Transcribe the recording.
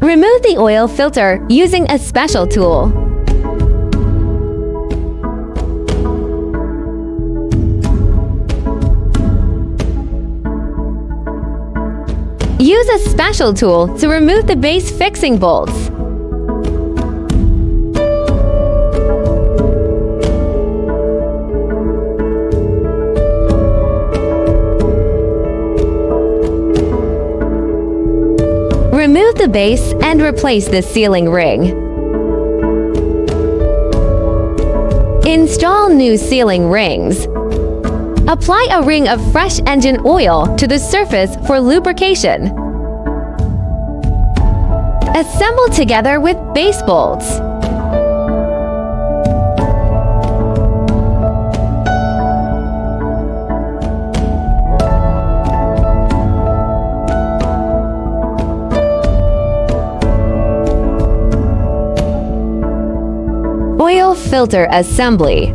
Remove the oil filter using a special tool. Use a special tool to remove the base fixing bolts. Remove the base and replace the sealing ring. Install new sealing rings. Apply a ring of fresh engine oil to the surface for lubrication. Assemble together with base bolts. Oil filter assembly.